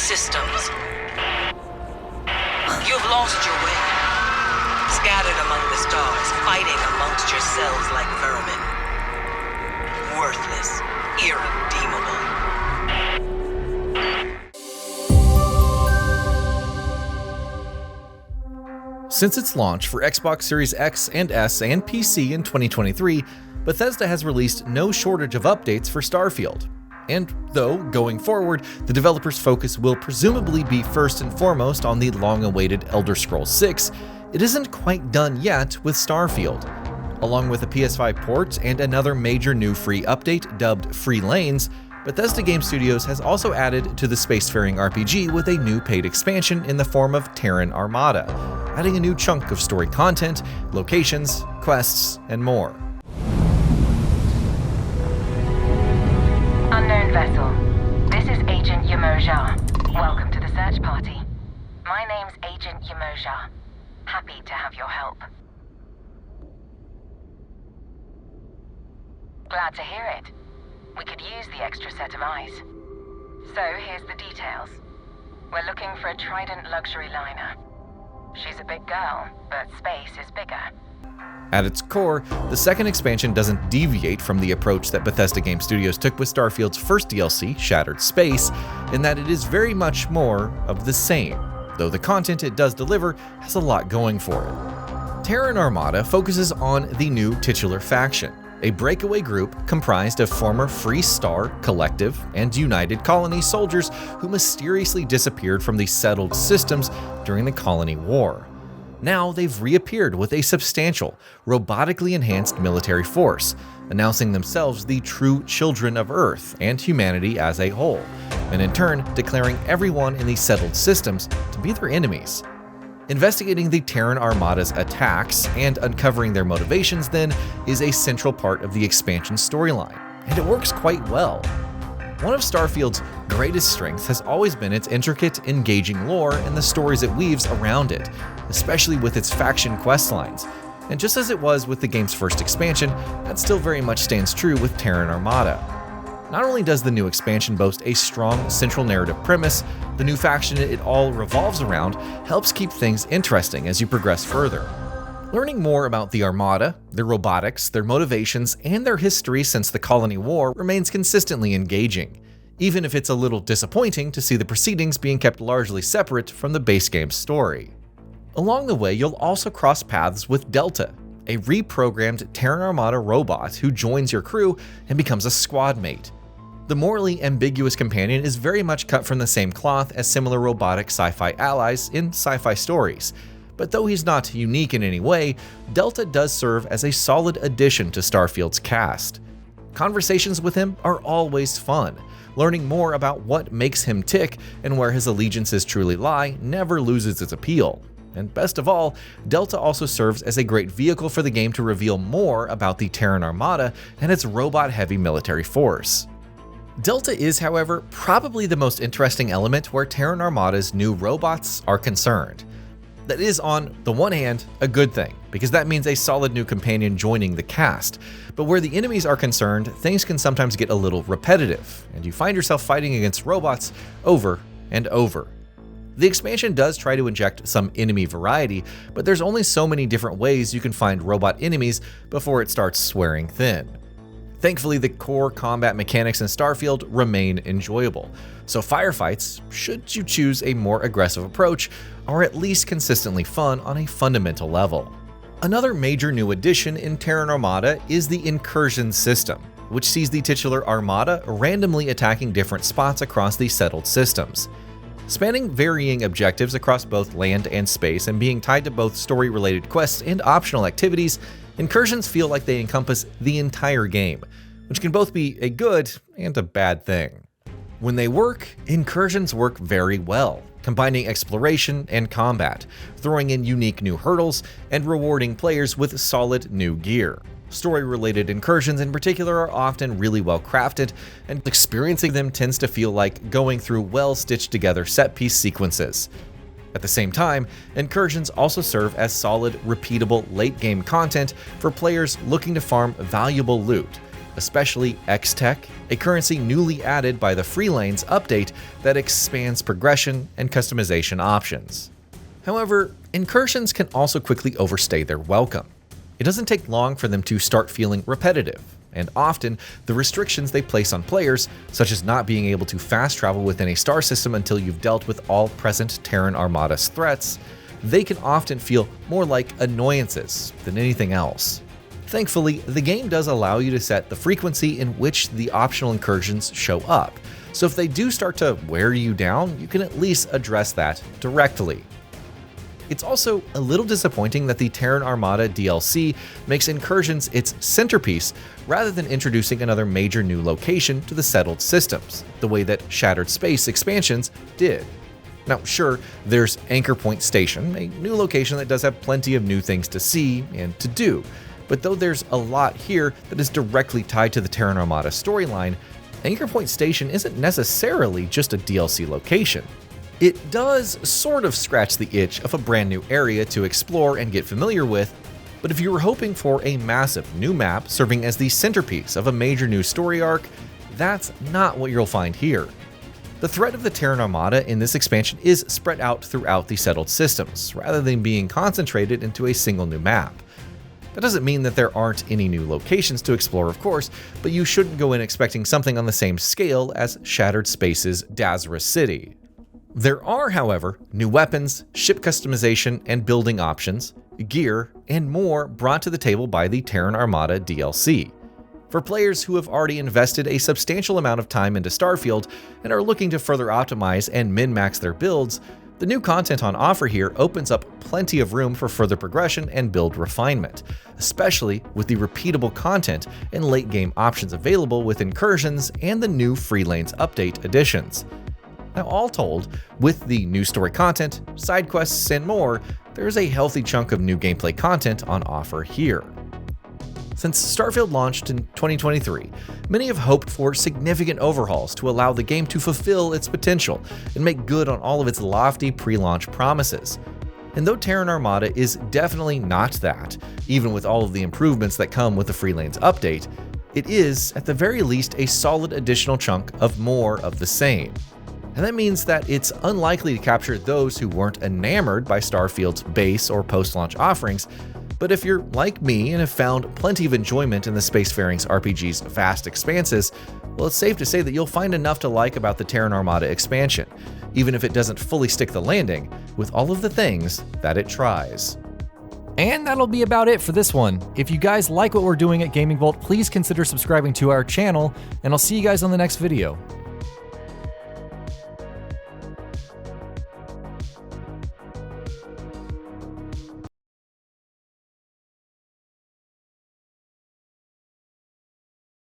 systems. You've lost your way. Scattered among the stars, fighting amongst yourselves like vermin. Worthless, irredeemable. Since its launch for Xbox Series X and S and PC in 2023, Bethesda has released no shortage of updates for Starfield. And though, going forward, the developer's focus will presumably be first and foremost on the long-awaited Elder Scrolls 6, it isn't quite done yet with Starfield. Along with a PS5 port and another major new free update dubbed Free Lanes, Bethesda Game Studios has also added to the spacefaring RPG with a new paid expansion in the form of Terran Armada, adding a new chunk of story content, locations, quests, and more. Unknown vessel. This is Agent Yamoja. Welcome to the search party. My name's Agent Yamoja. Happy to have your help. Glad to hear it. We could use the extra set of eyes. So here's the details. We're looking for a Trident luxury liner. She's a big girl, but space is bigger. At its core, the second expansion doesn't deviate from the approach that Bethesda Game Studios took with Starfield's first DLC, Shattered Space, in that it is very much more of the same, though the content it does deliver has a lot going for it. Terran Armada focuses on the new titular faction, a breakaway group comprised of former Free Star, Collective, and United Colony soldiers who mysteriously disappeared from the settled systems during the Colony War. Now they've reappeared with a substantial, robotically enhanced military force, announcing themselves the true children of Earth and humanity as a whole, and in turn declaring everyone in the settled systems to be their enemies. Investigating the Terran Armada's attacks and uncovering their motivations, then, is a central part of the expansion storyline, and it works quite well. One of Starfield's greatest strengths has always been its intricate, engaging lore and the stories it weaves around it, especially with its faction questlines. And just as it was with the game's first expansion, that still very much stands true with Terran Armada. Not only does the new expansion boast a strong central narrative premise, the new faction it all revolves around helps keep things interesting as you progress further. Learning more about the Armada, their robotics, their motivations, and their history since the Colony War remains consistently engaging, even if it's a little disappointing to see the proceedings being kept largely separate from the base game's story. Along the way, you'll also cross paths with Delta, a reprogrammed Terran Armada robot who joins your crew and becomes a squad mate. The morally ambiguous companion is very much cut from the same cloth as similar robotic sci-fi allies in sci-fi stories, but though he's not unique in any way, Delta does serve as a solid addition to Starfield's cast. Conversations with him are always fun. Learning more about what makes him tick and where his allegiances truly lie never loses its appeal. And best of all, Delta also serves as a great vehicle for the game to reveal more about the Terran Armada and its robot-heavy military force. Delta is, however, probably the most interesting element where Terran Armada's new robots are concerned. That is, on the one hand, a good thing, because that means a solid new companion joining the cast. But where the enemies are concerned, things can sometimes get a little repetitive, and you find yourself fighting against robots over and over. The expansion does try to inject some enemy variety, but there's only so many different ways you can find robot enemies before it starts swearing thin. Thankfully, the core combat mechanics in Starfield remain enjoyable, so firefights, should you choose a more aggressive approach, are at least consistently fun on a fundamental level. Another major new addition in Terran Armada is the incursion system, which sees the titular Armada randomly attacking different spots across the settled systems. Spanning varying objectives across both land and space and being tied to both story-related quests and optional activities, incursions feel like they encompass the entire game, which can both be a good and a bad thing. When they work, incursions work very well, combining exploration and combat, throwing in unique new hurdles, and rewarding players with solid new gear. Story-related incursions in particular are often really well crafted, and experiencing them tends to feel like going through well-stitched-together set-piece sequences. At the same time, incursions also serve as solid, repeatable late-game content for players looking to farm valuable loot, especially X-Tech, a currency newly added by the Free Lanes update that expands progression and customization options. However, incursions can also quickly overstay their welcome. It doesn't take long for them to start feeling repetitive, and often the restrictions they place on players, such as not being able to fast travel within a star system until you've dealt with all present Terran Armada's threats, they can often feel more like annoyances than anything else. Thankfully, the game does allow you to set the frequency in which the optional incursions show up, so if they do start to wear you down, you can at least address that directly. It's also a little disappointing that the Terran Armada DLC makes incursions its centerpiece rather than introducing another major new location to the settled systems, the way that Shattered Space expansions did. Now, sure, there's Anchor Point Station, a new location that does have plenty of new things to see and to do, but though there's a lot here that is directly tied to the Terran Armada storyline, Anchor Point Station isn't necessarily just a DLC location. It does sort of scratch the itch of a brand new area to explore and get familiar with, but if you were hoping for a massive new map serving as the centerpiece of a major new story arc, that's not what you'll find here. The threat of the Terran Armada in this expansion is spread out throughout the settled systems, rather than being concentrated into a single new map. That doesn't mean that there aren't any new locations to explore, of course, but you shouldn't go in expecting something on the same scale as Shattered Space's Dazra City. There are, however, new weapons, ship customization and building options, gear, and more brought to the table by the Terran Armada DLC. For players who have already invested a substantial amount of time into Starfield and are looking to further optimize and min-max their builds, the new content on offer here opens up plenty of room for further progression and build refinement, especially with the repeatable content and late-game options available with incursions and the new Free Lanes update additions. Now, all told, with the new story content, side quests, and more, there's a healthy chunk of new gameplay content on offer here. Since Starfield launched in 2023, many have hoped for significant overhauls to allow the game to fulfill its potential and make good on all of its lofty pre-launch promises. And though Terran Armada is definitely not that, even with all of the improvements that come with the Free Lanes update, it is, at the very least, a solid additional chunk of more of the same. And that means that it's unlikely to capture those who weren't enamored by Starfield's base or post-launch offerings, but if you're like me and have found plenty of enjoyment in the Spacefaring RPG's vast expanses, well, it's safe to say that you'll find enough to like about the Terran Armada expansion, even if it doesn't fully stick the landing with all of the things that it tries. And that'll be about it for this one. If you guys like what we're doing at GamingBolt, please consider subscribing to our channel, and I'll see you guys on the next video.